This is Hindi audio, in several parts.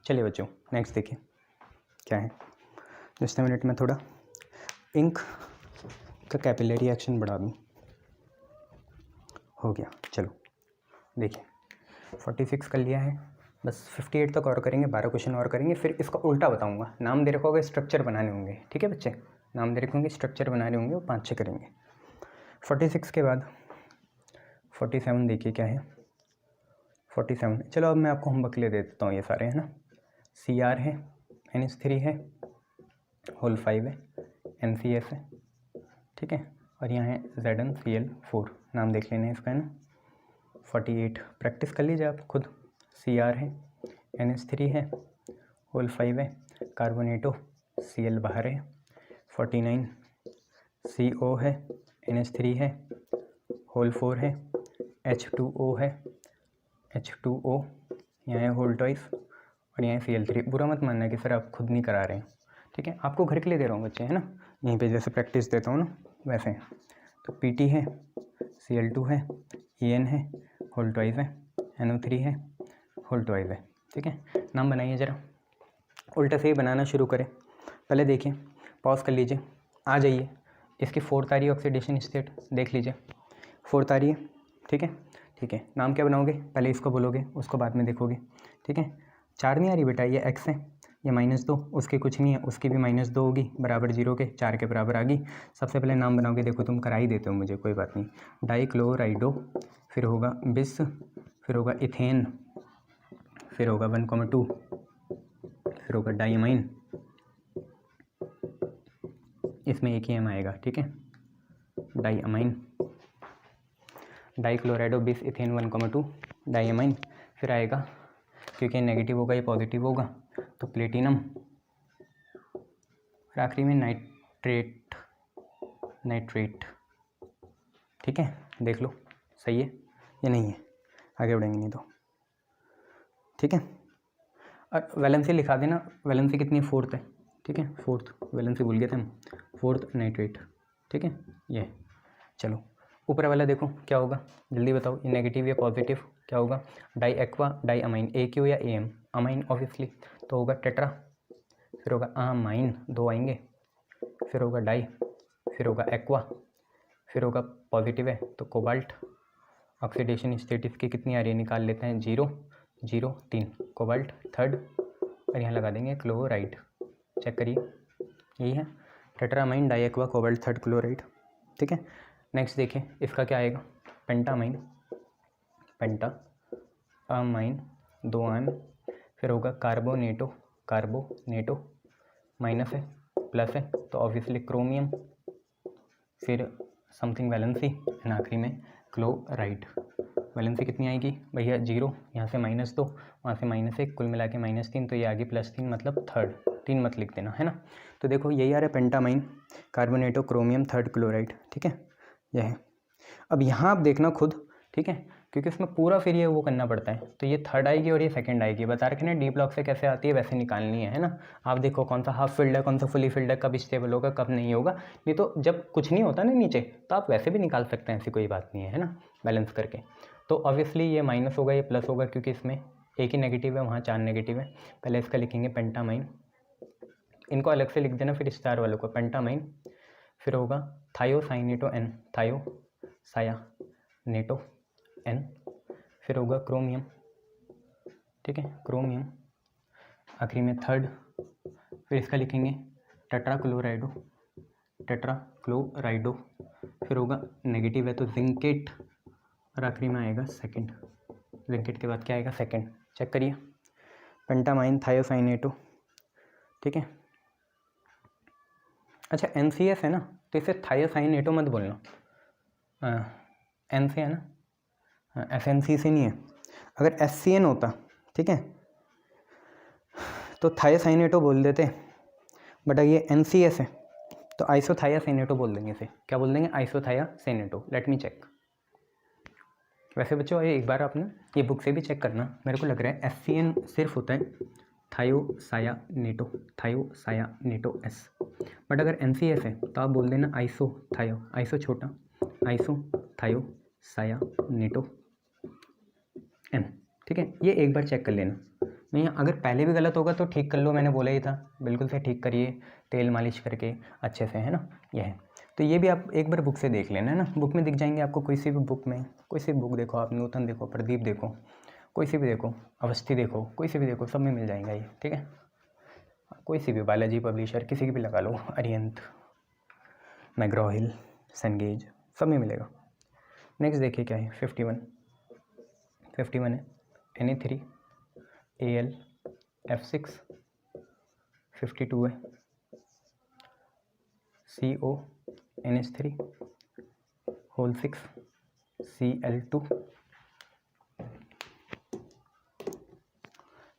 चलिए बच्चों नेक्स्ट देखिए क्या है। जस्ट अ मिनट में थोड़ा इंक का कैपिलरी एक्शन बढ़ा दूँ। हो गया, चलो देखिए 46 कर लिया है, बस 58 तक और करेंगे, 12 क्वेश्चन और करेंगे, फिर इसका उल्टा बताऊंगा। नाम दे रखा होगा, स्ट्रक्चर बनाने होंगे, ठीक है बच्चे, नाम दे रखे होंगे, स्ट्रक्चर बनाने होंगे, वो 5-6 करेंगे। 46 के बाद 47 देखिए क्या है। 47 चलो अब मैं आपको होमवर्क ले दे देता हूँ, ये सारे है ना। CR है, NH3 है, होल 5 है, NCS है, ठीक है, और यहाँ है ZnCl4, नाम देख लेना इसका है ना। 48 प्रैक्टिस कर लीजिए आप खुद। CR है, NH3 है, होल 5 है, कार्बोनेटो Cl बाहर है। 49 CO है, NH3 है, होल 4 है, H2O है, H2O यहाँ है होल ट्वाइस, और यहाँ Cl3। बुरा मत मानना कि सर आप खुद नहीं करा रहे हैं, ठीक है, आपको घर के लिए दे रहा हूँ बच्चे, है ना, यहीं पे जैसे प्रैक्टिस देता हूँ ना वैसे। तो PT है, Cl2 है, En है, होल ट्वाइस है, NO3 है, होल ट्वाइस है, ठीक है। नाम बनाइए ज़रा, उल्टा से ही बनाना शुरू करें। पहले देखिए, पॉज कर लीजिए, आ जाइए, इसकी 4th आ रही है ऑक्सीडेशन स्टेट, देख लीजिए 4th आ रही है, ठीक है, ठीक है। नाम क्या बनाओगे, पहले इसको बोलोगे, उसको बाद में देखोगे, ठीक है। 4 नहीं आ रही बेटा, ये X है, ये -2, उसकी कुछ नहीं है, उसकी भी -2 होगी, बराबर 0 के, 4 के बराबर आ गई। सबसे पहले नाम बनाओगे, देखो तुम करा ही देते हो मुझे, कोई बात नहीं। डाइक्लोराइडो, फिर होगा बिस, फिर होगा इथेन, फिर होगा 1,2, फिर होगा डाइअमाइन, इसमें एक ही M आएगा, ठीक है, डाइअमाइन, डाइक्लोराइडो बिस इथेन 1,2 डाइअमाइन। फिर आएगा, क्योंकि नेगेटिव होगा ये पॉजिटिव होगा, तो प्लेटिनम, और आखिरी में नाइट्रेट, नाइट्रेट, ठीक है। देख लो सही है या नहीं है, आगे बढ़ेंगे नहीं तो, ठीक है। और वैलेंसी लिखा देना, वैलेंसी कितनी है, 4th है, ठीक है, 4th वैलेंसी भूल गए थे हम, 4th नाइट्रेट, ठीक है। ये चलो ऊपर वाला देखो क्या होगा, जल्दी बताओ, ये नेगेटिव या पॉजिटिव, क्या होगा, di aqua di amine, AQ या AM, अमाइन ऑब्वियसली, तो होगा टेट्रा, फिर होगा अमाइन, 2 आएंगे, फिर होगा डाई, फिर होगा एक्वा, फिर होगा पॉजिटिव है तो कोबाल्ट, ऑक्सीडेशन स्टेट इसकी कितनी आ रही है, निकाल लेते हैं, 0 0 3, कोबाल्ट 3rd, और यहाँ लगा देंगे क्लोराइड, चेक करिए यही है, tetraammine diaqua cobalt 3rd chloride, ठीक है। नेक्स्ट देखिए इसका क्या आएगा, पेंटामाइन, पेंटा अमाइन 2 आयन, फिर होगा कार्बोनेटो, कार्बोनेटो माइनस है प्लस है तो ऑब्वियसली क्रोमियम, फिर समथिंग वैलेंसी, एंड आखिरी में क्लोराइड। वैलेंसी कितनी आएगी भैया, 0, यहाँ से -2, वहाँ से -1, कुल मिला के -3, तो ये आगे +3 मतलब 3rd, 3 मत लिख देना, है ना। तो देखो यही आ रहा है पेंटामाइन, कार्बोनेटो, क्रोमियम, 3rd क्लोराइड, ठीक है, यह है। अब यहाँ आप देखना खुद, ठीक है, क्योंकि इसमें पूरा फिर ये वो करना पड़ता है, तो ये 3rd आएगी और ये 2nd आएगी, बता रखे ना डी ब्लॉक से कैसे आती है वैसे निकालनी है ना। आप देखो कौन सा हाफ फिल्ड है, कौन सा फुली फिल्ड है, कब स्टेबल होगा कब नहीं होगा, नहीं तो जब कुछ नहीं होता ना नीचे तो आप वैसे भी निकाल सकते हैं, ऐसी कोई बात नहीं है ना, बैलेंस करके। तो ऑब्वियसली ये माइनस होगा, ये प्लस होगा, क्योंकि इसमें एक ही नेगेटिव है, वहाँ 4 नेगेटिव है। पहले इसका लिखेंगे पेंटामाइन, इनको अलग से लिख देना, फिर स्टार वालों को पेंटामाइन, फिर होगा थायोसाइनेटो N, थायोसायानेटो N, फिर होगा क्रोमियम, ठीक है, क्रोमियम, आखिरी में 3rd, फिर इसका लिखेंगे टेट्राक्लोराइडो, टेट्राक्लोराइडो, फिर होगा नेगेटिव है तो जिंकेट, और आखिरी में आएगा 2nd, जिंकेट के बाद क्या आएगा 2nd, चेक करिए, पेंटामाइन थायोसाइनेटो, ठीक है। अच्छा NCS है ना, तो इसे थायोसाइनेटो मत बोलना, N से है ना, FNC से नहीं है। अगर SCN होता, ठीक है, तो थायोसाइनेटो बोल देते, बट ये NCS है तो आइसोथायोसाइनेटो बोल देंगे इसे, क्या बोल देंगे, आइसोथायोसाइनेटो। Let me check. वैसे बच्चों ये एक बार आपने ये बुक से भी चेक करना, मेरे को लग रहा है SCN सिर्फ होता है थायोसायानेटो, थायोसायानेटो S, बट अगर NCS है तो आप बोल देना आइसोथायो, आइसो छोटा, आइसोथायोसायानेटो N, ठीक है। ये एक बार चेक कर लेना, नहीं, अगर पहले भी गलत होगा तो ठीक कर लो, मैंने बोला ही था, बिल्कुल से ठीक करिए तेल मालिश करके अच्छे से, है ना। यह है, तो ये भी आप एक बार बुक से देख लेना, है ना। बुक में दिख जाएंगे आपको, कोई सी भी बुक में, कोई सी बुक देखो आप, नूतन देखो, प्रदीप देखो, कोई सी भी देखो, अवस्थी देखो, कोई सी भी देखो, सब में मिल जाएगा ये, ठीक है। कोई सी भी, बालाजी पब्लिशर, किसी की भी लगा लो, अरिहंत, मैग्रो-हिल, सेनगेज, सब में मिलेगा। नेक्स्ट देखिए क्या है, 51 है Na3 Al F6, 52 है CO NH3 होल 6 Cl2,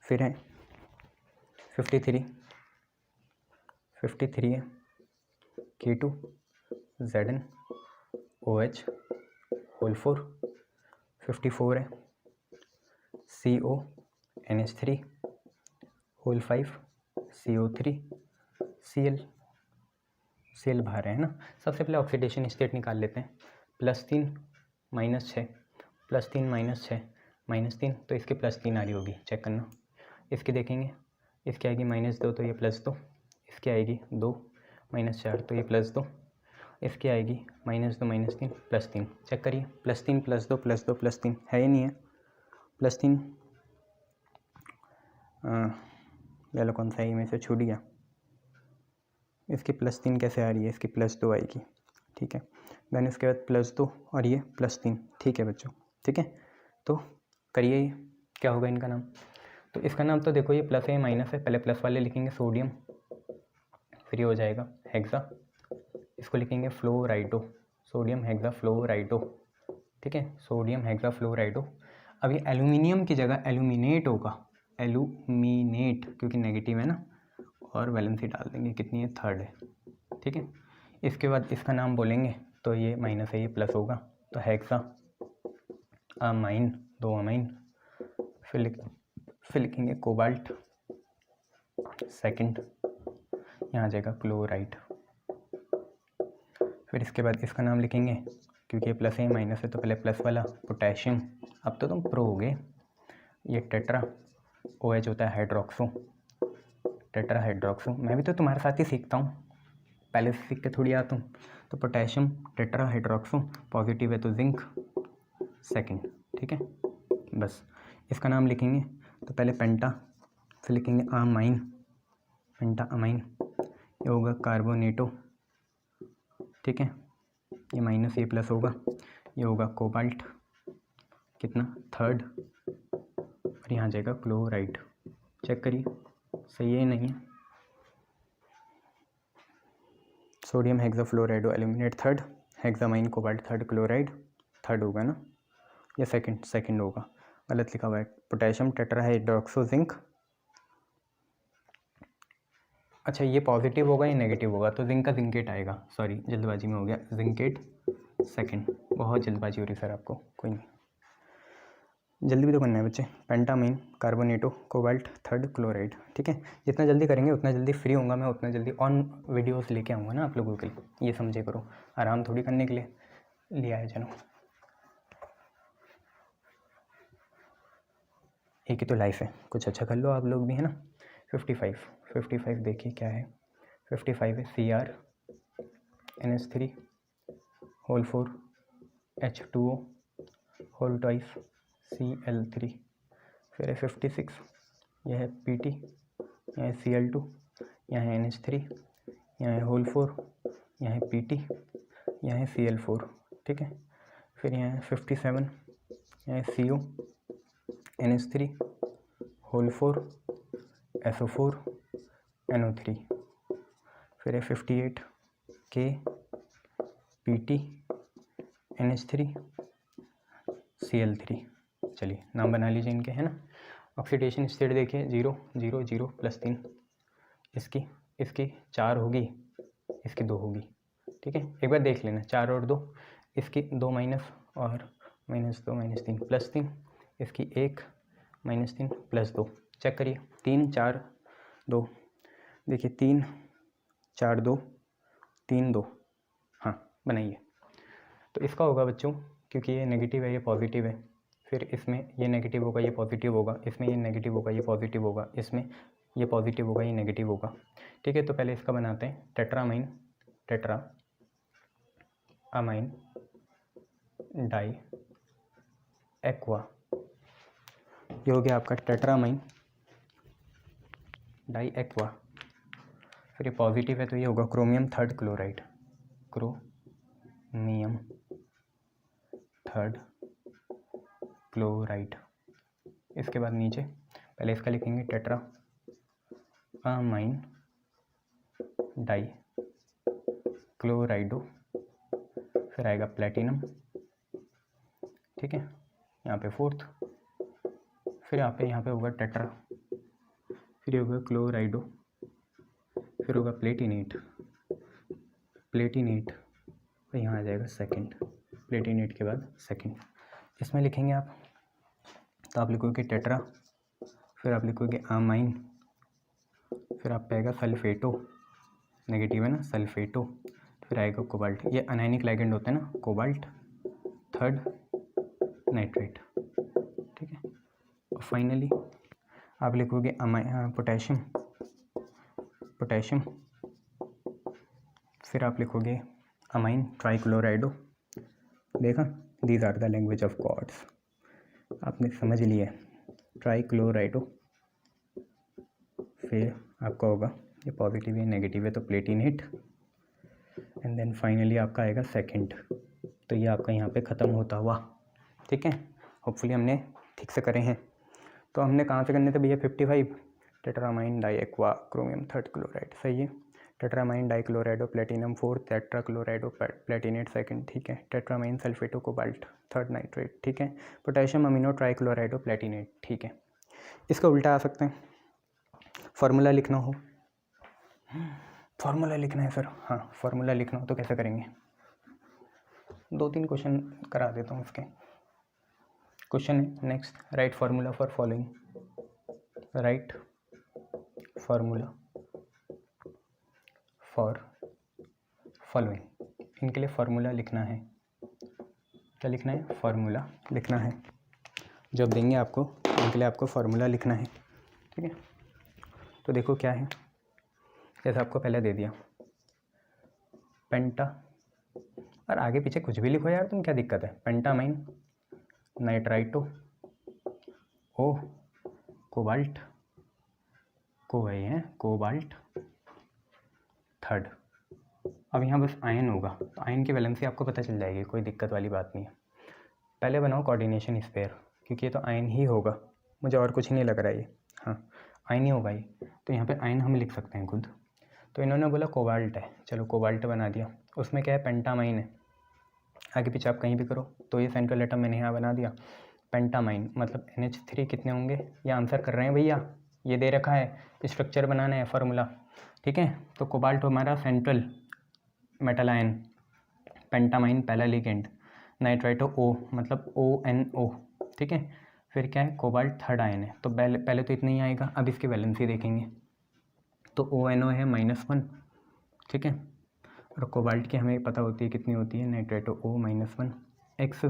फिर है 53 है K2 Zn OH होल 4, 54 है CO NH3 whole 5 CO3 Cl बाहर है ना। सबसे पहले ऑक्सीडेशन स्टेट निकाल लेते हैं, +3 -6, +3 -6 -3, तो इसकी +3 आ रही होगी, चेक करना। इसकी देखेंगे, इसकी आएगी -2, तो ये +2, इसकी आएगी 2 -4, तो ये +2, इसकी आएगी -2 -3 +3, चेक करिए, +3 +2 +2 +3 है ही नहीं है, +3 ले लो, कौन सा है में से छूट गया, इसकी +3 कैसे आ रही है, इसकी +2 आएगी, ठीक है। देन इसके बाद +2 और ये +3, ठीक है बच्चों, ठीक है। तो करिए, ये क्या होगा इनका नाम, तो इसका नाम तो देखो, ये प्लस है माइनस है, पहले प्लस वाले लिखेंगे सोडियम, फिर ये हो जाएगा हेक्सा, इसको लिखेंगे फ्लोराइडो, सोडियम हेक्सा फ्लोराइडो, ठीक है, सोडियम हेक्सा फ्लोराइडो। अब ये एल्यूमिनियम की जगह एल्यूमिनेट होगा, एल्यूमिनेट, क्योंकि नेगेटिव है ना, और वैलेंसी डाल देंगे, कितनी है, 3 है, ठीक है। इसके बाद इसका नाम बोलेंगे, तो ये माइनस है, ये प्लस होगा, तो हेक्सा अमाइन, 2 अमाइन, फिर लिखेंगे कोबाल्ट, सेकंड, यहाँ आ जाएगा क्लोराइड। फिर इसके बाद इसका नाम लिखेंगे, क्योंकि ये प्लस है माइनस है, तो पहले प्लस वाला पोटेशियम, अब तो तुम प्रो हो गए, ये टेट्रा, OH होता है हाइड्रोक्सो, टेट्रा हाइड्रोक्सो, मैं भी तो तुम्हारे साथ ही सीखता हूँ, पहले से सीख के थोड़ी आता हूँ। तो पोटेशियम टेट्रा हाइड्रोक्सो, पॉजिटिव है तो जिंक, सेकंड, ठीक है। बस इसका नाम लिखेंगे, तो पहले पेंटा, फिर लिखेंगे अमाइन, पेंटा अमाइन, ये होगा कार्बोनेटो, ठीक है, ये माइनस ये प्लस होगा, ये होगा कोबाल्ट, कितना, 3, और यहाँ जाएगा क्लोराइड, चेक करिए सही है नहीं है। सोडियम हेक्साफ्लोराइडो एल्यूमिनेट 3, हेक्सामाइन कोबाल्ट 3, क्लोराइड 3 होगा ना, या सेकंड होगा, गलत लिखा हुआ है, पोटेशियम टेट्राहाइड्रोक्सो जिंक, अच्छा ये पॉजिटिव होगा या नेगेटिव होगा, तो जिंक का जिंकेट आएगा, सॉरी जल्दबाजी में हो गया, जिंकेट सेकंड, बहुत जल्दबाजी हो रही सर आपको, कोई नहीं, जल्दी भी तो करना है बच्चे। पेंटामाइन कार्बोनेटो कोबाल्ट 3 क्लोराइड, ठीक है। जितना जल्दी करेंगे उतना जल्दी फ्री होऊंगा मैं, उतना जल्दी ऑन वीडियोस लेके आऊँगा ना आप लोगों के लिए, ये समझे करो, आराम थोड़ी करने के लिए लिया है चलो, एक ही तो लाइफ है, कुछ अच्छा कर लो आप लोग भी, है ना। 55 देखिए क्या है, 55 है Cr NH3 whole 4 H2O whole 2 Cl3, फिर है 56, यह है Pt, यह है Cl2, यहाँ है NH3, यहाँ है होल 4, यहाँ है Pt, यहाँ है Cl4, ठीक है। फिर यहाँ है 57, यहाँ है CO NH3 whole 4 SO4 NO3, फिर है 58 K Pt NH3 Cl3, चलिए नाम बना लीजिए इनके, है ना। ऑक्सीडेशन स्टेट देखिए 0 0 0 +3, इसकी 4 होगी, इसकी 2 होगी, ठीक है। एक बार देख लेना, 4 और 2, इसकी 2 माइनस और -2 -3 +3, इसकी 1 -3 +2, चेक करिए, 3 4 2, देखिए 3 4 2 3 2, हाँ बनाइए। तो इसका होगा बच्चों, क्योंकि ये नेगेटिव है ये पॉजिटिव है, फिर इसमें ये नेगेटिव होगा, ये पॉजिटिव होगा, इसमें ये नेगेटिव होगा, ये पॉजिटिव होगा, इसमें ये पॉजिटिव होगा, ये नेगेटिव होगा। ठीक है, तो पहले इसका बनाते हैं टेट्रामाइन, टेट्रा अमाइन डाई एक्वा। ये हो गया आपका टेट्रामाइन डाई एक्वा। फिर ये पॉजिटिव है तो ये होगा chromium third chloride, chromium third chloride. इसके बाद नीचे पहले इसका लिखेंगे टेट्रा अमाइन डाई क्लोराइडो, फिर आएगा प्लेटिनम। ठीक है, यहाँ पे फोर्थ, फिर यहाँ पे होगा टेट्रा, फिर होगा क्लोराइडो, फिर होगा प्लेटिनेट, प्लेटिनेट, और यहाँ आ जाएगा सेकंड, प्लेटिनेट के बाद सेकंड। इसमें लिखेंगे आप तो आप लिखोगे टेट्रा, फिर आप लिखोगे अमाइन, फिर आप पाएगा सल्फेटो, नेगेटिव है ना, सल्फेटो, फिर आएगा कोबाल्ट। ये अनायनिक लाइगेंड होते हैं ना, कोबाल्ट थर्ड नाइट्रेट। ठीक है, और फाइनली आप लिखोगे पोटेशियम, पोटेशियम, फिर आप लिखोगे अमाइन ट्राइक्लोराइडो। देखा, these are the language of gods, आपने समझ लिया, ट्राइक्लोराइडो। फिर आपका होगा ये पॉजिटिव है, नेगेटिव है तो प्लेटिनेट, एंड देन फाइनली आपका आएगा सेकंड। तो ये आपका यहाँ पे ख़त्म होता हुआ। ठीक है, होपफुली हमने ठीक से करे हैं। तो हमने कहाँ से करने थे भैया, 55 tetraammine diaqua chromium third chloride, सही है। Tetraammine dichlorido platinum fourth, tetrachlorido platinate second. ठीक है, tetraammine sulphato cobalt third nitrate. ठीक है, पोटेशियम अमीनो ट्राइक्लोराइडो प्लेटिनेट। ठीक है, इसका उल्टा आ सकते हैं, फार्मूला लिखना हो, फार्मूला लिखना है सर, हाँ फार्मूला लिखना हो तो कैसे करेंगे, 2-3 क्वेश्चन करा देता हूँ इसके। क्वेश्चन है next, right formula for following, right formula for following. इनके लिए फार्मूला लिखना है, क्या लिखना है, फार्मूला लिखना है। जब देंगे आपको इनके लिए आपको फार्मूला लिखना है। ठीक है, तो देखो क्या है, जैसे आपको पहले दे दिया पेंटा, और आगे पीछे कुछ भी लिखो यार, तुम क्या दिक्कत है, पेंटामाइन नाइट्राइटो ओ कोबाल्ट, को वही है कोबाल्ट थर्ड। अब यहाँ बस आयन होगा, तो आयन की वैलेंसी आपको पता चल जाएगी, कोई दिक्कत वाली बात नहीं है। पहले बनाओ कोऑर्डिनेशन स्पेयर, क्योंकि ये तो आयन ही होगा, मुझे और कुछ नहीं लग रहा है ये, हाँ आयन ही होगा ये। तो यहाँ पे आयन हम लिख सकते हैं खुद। तो इन्होंने बोला कोबाल्ट है, चलो कोबाल्ट बना दिया। उसमें क्या है, पेंटामाइन है, आगे पीछे आप कहीं भी करो। तो ये सेंट्रल एटम मैंने यहाँ बना दिया, पेंटामाइन मतलब NH3 कितने होंगे, ये आंसर कर रहे हैं भैया, ये दे रखा है, स्ट्रक्चर बनाना है फार्मूला। ठीक है, तो कोबाल्ट हमारा सेंट्रल मेटल आयन, पेंटामाइन पहला लिगेंड, नाइट्राइटो O मतलब ONO। ठीक है, फिर क्या है, कोबाल्ट थर्ड आयन है। तो पहले तो इतना ही आएगा। अब इसकी वैलेंसी देखेंगे तो ONO है -1। ठीक है, और कोबाल्ट की हमें पता होती है कितनी होती है, नाइट्राइटो O -1 x,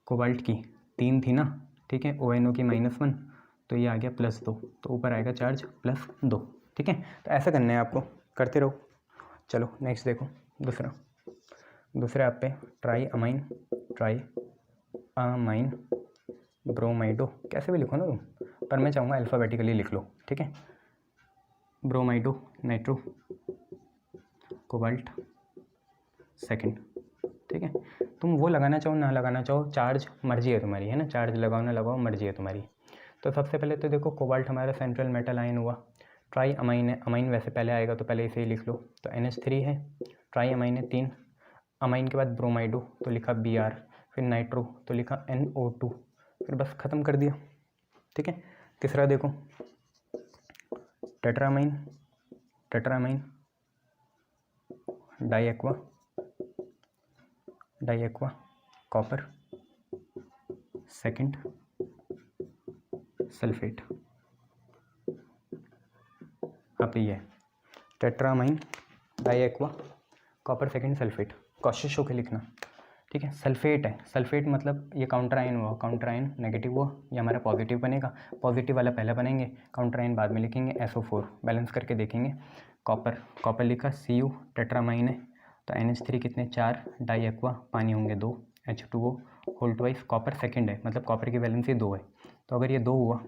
कोबाल्ट की 3 थी ना। ठीक है, ONO की -1, तो ये आ गया +2, तो ऊपर आएगा चार्ज +2। ठीक है, तो ऐसा करना है आपको, करते रहो। चलो नेक्स्ट देखो, दूसरे आप पे ट्राई अमाइन ब्रोमाइडो, कैसे भी लिखो ना तुम, पर मैं चाहूँगा अल्फ़ाबेटिकली लिख लो। ठीक है, ब्रोमाइडो नाइट्रो कोबाल्ट सेकंड। ठीक है, तुम वो लगाना चाहो ना लगाना चाहो, चार्ज मर्जी है तुम्हारी, है ना, चार्ज लगाओ ना लगाओ मर्जी है तुम्हारी। तो सबसे पहले तो देखो कोबाल्ट हमारा सेंट्रल मेटल आयन हुआ, ट्राई अमाइन है, अमाइन वैसे पहले आएगा तो पहले इसे ही लिख लो, तो NH3 है, ट्राई अमाइन है 3, अमाइन के बाद ब्रोमाइडो तो लिखा Br, फिर नाइट्रो तो लिखा NO2, फिर बस ख़त्म कर दिया। ठीक है, तीसरा देखो tetraammine diaqua copper second sulphate. अब ये tetraammine diaqua copper second sulphate, कोशिश होकर लिखना, ठीक है। सल्फेट है, सल्फेट मतलब ये काउंटर आयन हुआ, काउंटर आयन नेगेटिव हुआ, ये हमारा पॉजिटिव बनेगा, पॉजिटिव वाला पहले बनेंगे, काउंटर आयन बाद में लिखेंगे, SO4 बैलेंस करके देखेंगे। कॉपर, कॉपर लिखा, Cu टेट्रामाइन है, तो NH3 कितने 4, डाई एक्वा, पानी होंगे 2, H2O whole twice, copper second है मतलब कॉपर की वैलेंसी 2 है, तो अगर ये 2 हुआ,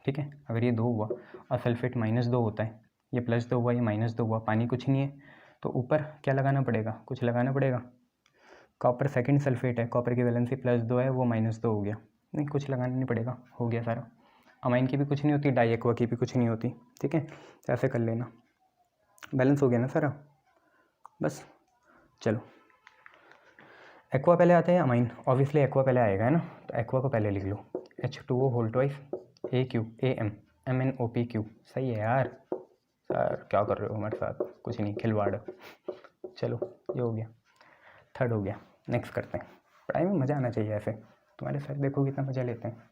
ठीक है, अगर ये 2 हुआ और सल्फेट -2 होता है, ये +2 हुआ, ये -2 हुआ, पानी कुछ नहीं है, तो ऊपर क्या लगाना पड़ेगा, कुछ लगाना पड़ेगा। कॉपर सेकंड सल्फेट है, कॉपर की वैलेंसी +2 है, वो -2 हो गया, नहीं कुछ लगाना नहीं पड़ेगा, हो गया सारा। अमाइन की भी कुछ नहीं होती, डाई एक्वा की भी कुछ नहीं होती, ठीक है, तो ऐसे कर लेना, बैलेंस हो गया ना सारा, बस। चलो एक्वा पहले आता है अमाइन, ऑब्वियसली एक्वा पहले आएगा है ना, तो एक्वा को पहले लिख लो, H2O whole twice, AQ MnOPQ, सही है यार। सर क्या कर रहे हो हमारे साथ, कुछ नहीं, खिलवाड़। चलो ये हो गया, थर्ड हो गया। नेक्स्ट करते हैं, पढ़ाई में मज़ा आना चाहिए ऐसे, तुम्हारे सर देखो कितना मज़ा लेते हैं।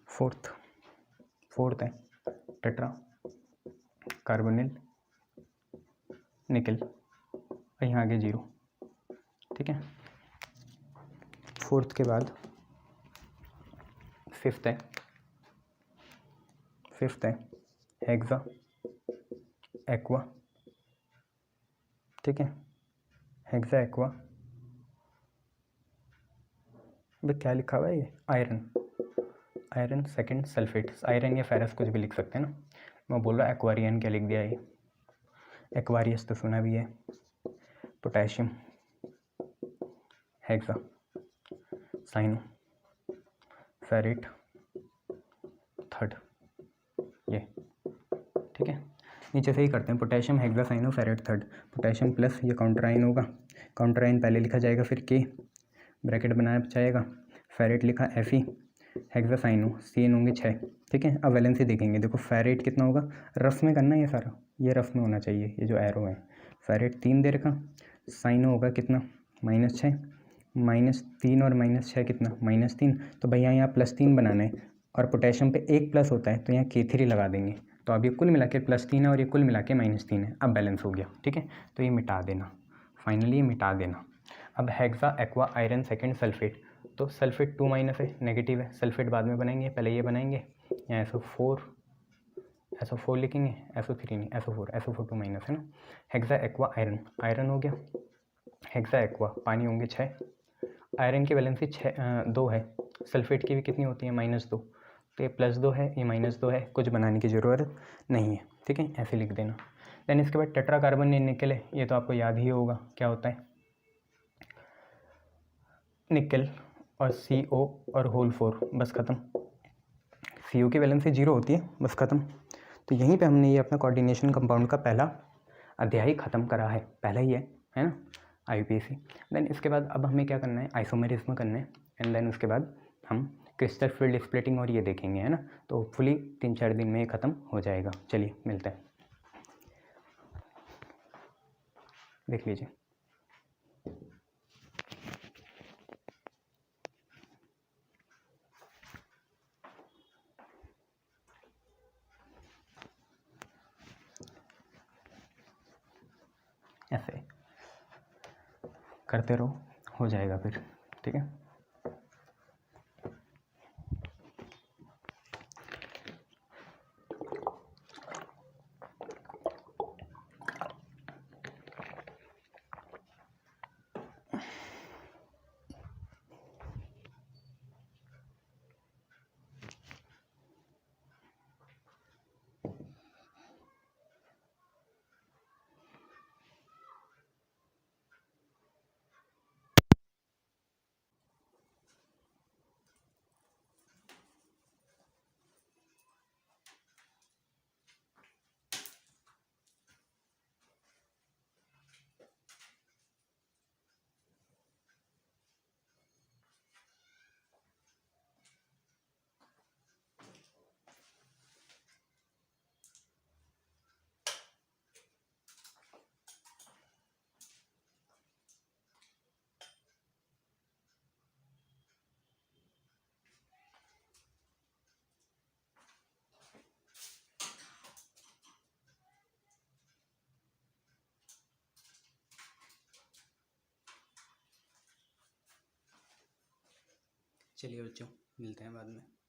फोर्थ है टेट्रा कार्बोनिल निकल, और यहाँ आगे 0, ठीक है। फोर्थ के बाद फिफ्थ है हेक्सा एक्वा, ठीक है, हेक्सा एक्वा, भाई क्या लिखा हुआ है ये, आयरन सेकंड सल्फेट, आयरन या फेरस कुछ भी लिख सकते हैं ना, मैं बोल रहा एक्वारियन क्या लिख दिया ये, एक्वारियस तो सुना भी है। Potassium hexacyanoferrate third, ये ठीक है। नीचे से ही करते हैं, potassium hexacyanoferrate third, potassium plus ये काउंटर आयन होगा, काउंटर आयन पहले लिखा जाएगा, फिर के ब्रैकेट बनाया जाएगा, फेरेट लिखा Fe, हेक्सा साइनो CN होंगे 6, ठीक है। अब वैलेंसी देखेंगे, देखो फेरेट कितना होगा, रफ में करना है ये सारा, ये रफ में होना चाहिए, ये जो एरो है, फेरेट 3 दे रखा, साइनो होगा कितना -6, -3 और -6 कितना -3, तो भैया यहाँ +3 बनाना है, और पोटेशियम पे 1 प्लस होता है, तो यहाँ K3 लगा देंगे, तो अब ये कुल मिला के +3 है और ये कुल मिला के -3 है, अब बैलेंस हो गया, ठीक है। तो ये मिटा देना, फाइनली ये मिटा देना। अब hexa aqua iron second sulphate, तो सल्फेट 2 माइनस है, नेगेटिव है, सल्फेट बाद में बनाएंगे, पहले ये बनाएंगे, यहाँ SO4 लिखेंगे, SO3 नहीं, SO4 2 माइनस है ना। हेक्सा एक्वा आयरन हो गया, हेक्सा एक्वा पानी होंगे 6, आयरन की वैलेंसी 2 है, सल्फेट की भी कितनी होती है -2, तो ये +2 है, ये -2 है, कुछ बनाने की ज़रूरत नहीं है, ठीक है, ऐसे लिख देना। देन इसके बाद टेट्रा कार्बन निकल है, ये तो आपको याद ही होगा क्या होता है, निकल और CO और होल 4, बस ख़त्म। CO की वैलेंसी 0 होती है, बस ख़त्म। तो यहीं पे हमने ये अपना कोऑर्डिनेशन कंपाउंड का पहला अध्याय ख़त्म करा है, पहला ही है ना, IUPAC। देन इसके बाद अब हमें क्या करना है, आइसोमेरिज्म करना है, एंड देन उसके बाद हम क्रिस्टल फील्ड स्प्लिटिंग और ये देखेंगे, है ना। तो होपफुली 3-4 दिन में ये ख़त्म हो जाएगा। चलिए मिलते हैं, देख लीजिए। ऐसे करते रहो, हो जाएगा फिर, ठीक है। चलिए बच्चों, मिलते हैं बाद में।